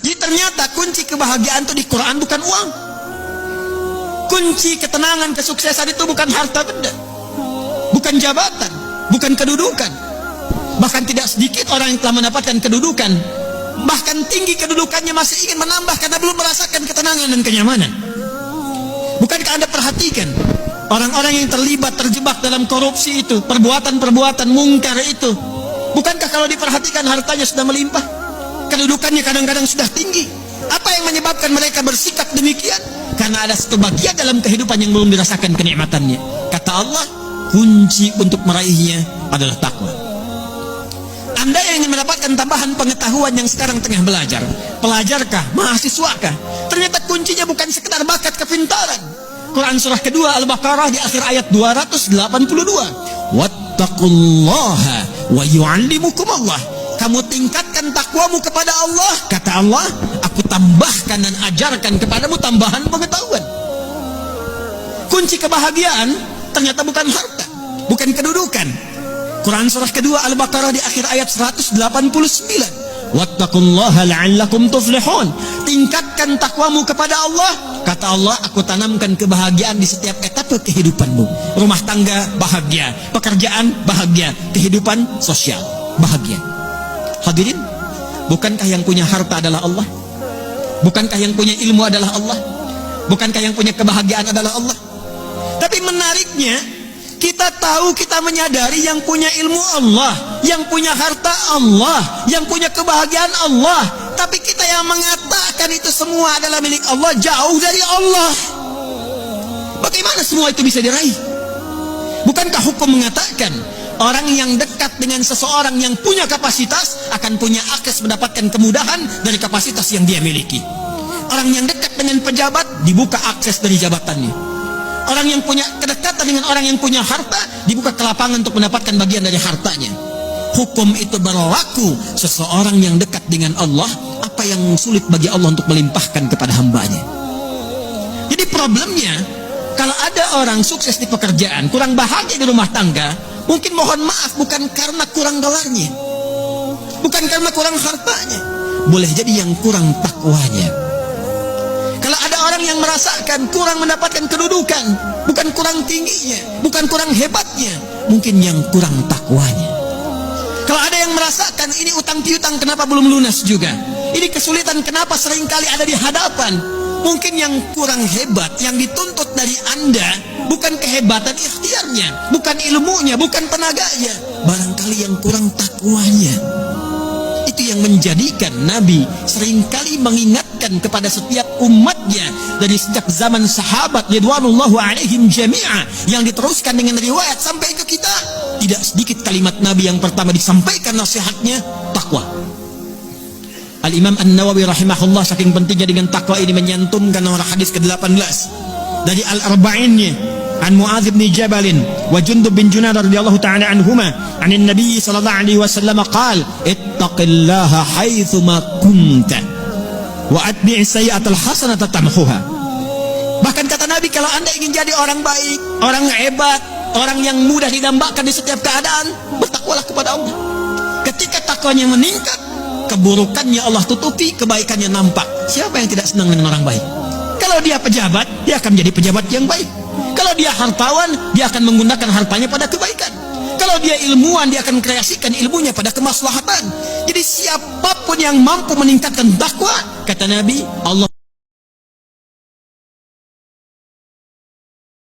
Jadi ternyata kunci kebahagiaan itu di Quran bukan uang. Kunci ketenangan, kesuksesan itu bukan harta benda, bukan jabatan, bukan kedudukan. Bahkan tidak sedikit orang yang telah mendapatkan kedudukan, bahkan tinggi kedudukannya, masih ingin menambah karena belum merasakan ketenangan dan kenyamanan. Bukankah Anda perhatikan orang-orang yang terjebak dalam korupsi itu, perbuatan-perbuatan mungkar itu, bukankah kalau diperhatikan hartanya sudah melimpah, kedudukannya kadang-kadang sudah tinggi? Apa yang menyebabkan mereka bersikap demikian? Karena ada satu bagian dalam kehidupan yang belum dirasakan kenikmatannya. Kata Allah, kunci untuk meraihnya adalah takwa. Anda yang ingin mendapatkan tambahan pengetahuan yang sekarang tengah belajar, pelajarkah, mahasiswakah, ternyata kuncinya bukan sekedar bakat kepintaran. Quran surah kedua Al-Baqarah di akhir ayat 282, wattaqullaha wa yu'allimukumullah. Kamu tingkatkan takwamu kepada Allah, kata Allah, aku tambahkan dan ajarkan kepadamu tambahan pengetahuan. Kunci kebahagiaan ternyata bukan harta, bukan kedudukan. Quran surah kedua Al-Baqarah di akhir ayat 189, wattaqullaha la'allakum tuflihun. Tingkatkan takwamu kepada Allah, kata Allah, aku tanamkan kebahagiaan di setiap etape kehidupanmu. Rumah tangga bahagia, pekerjaan bahagia, kehidupan sosial bahagia. Hadirin, bukankah yang punya harta adalah Allah? Bukankah yang punya ilmu adalah Allah? Bukankah yang punya kebahagiaan adalah Allah? Tapi menariknya, kita tahu, kita menyadari yang punya ilmu Allah, yang punya harta Allah, yang punya kebahagiaan Allah. Tapi kita yang mengatakan itu semua adalah milik Allah, jauh dari Allah. Bagaimana semua itu bisa diraih? Bukankah hukum mengatakan orang yang dekat dengan seseorang yang punya kapasitas akan punya akses mendapatkan kemudahan dari kapasitas yang dia miliki? Orang yang dekat dengan pejabat dibuka akses dari jabatannya. Orang yang punya kedekatan dengan orang yang punya harta dibuka kelapangan untuk mendapatkan bagian dari hartanya. Hukum itu berlaku seseorang yang dekat dengan Allah, apa yang sulit bagi Allah untuk melimpahkan kepada hambanya. Jadi problemnya, kalau ada orang sukses di pekerjaan, kurang bahagia di rumah tangga, mungkin mohon maaf bukan karena kurang dolarnya, bukan karena kurang hartanya, boleh jadi yang kurang takwanya. Kalau ada orang yang merasakan kurang mendapatkan kedudukan, bukan kurang tingginya, bukan kurang hebatnya, mungkin yang kurang takwanya. Kalau ada yang merasakan ini utang piutang kenapa belum lunas juga, ini kesulitan kenapa seringkali ada di hadapan, mungkin yang kurang hebat, yang dituntut dari Anda bukan kehebatan ikhtiarnya, bukan ilmunya, bukan tenaganya, barangkali yang kurang takwanya. Itu yang menjadikan Nabi seringkali mengingatkan kepada setiap umatnya dari sejak zaman sahabat ridwanullahu alaihim jami'a, yang diteruskan dengan riwayat sampai ke kita. Tidak sedikit kalimat Nabi yang pertama disampaikan nasihatnya, takwa. Al-Imam An-Nawawi rahimahullah saking pentingnya dengan takwa ini menyantumkan nomor hadis ke-18 dari Al-Arba'innya, an Mu'adz bin Jabal wa Jundub bin Junadah radhiyallahu ta'ala anhuma, anin Nabi sallallahu alaihi wasallam qala, ittaqillaha haitsu ma kunta wa atbi' sayyi'atal hasanata tamhuha. Bahkan kata Nabi, kalau Anda ingin jadi orang baik, orang hebat, orang yang mudah didambakan di setiap keadaan, bertakwalah kepada Allah. Ketika takwanya meningkat, keburukannya Allah tutupi, kebaikannya nampak. Siapa yang tidak senang dengan orang baik? Kalau dia pejabat, dia akan menjadi pejabat yang baik. Kalau dia hartawan, dia akan menggunakan hartanya pada kebaikan. Kalau dia ilmuwan, dia akan kreasikan ilmunya pada kemaslahatan. Jadi siapapun yang mampu meningkatkan takwa, kata Nabi, Allah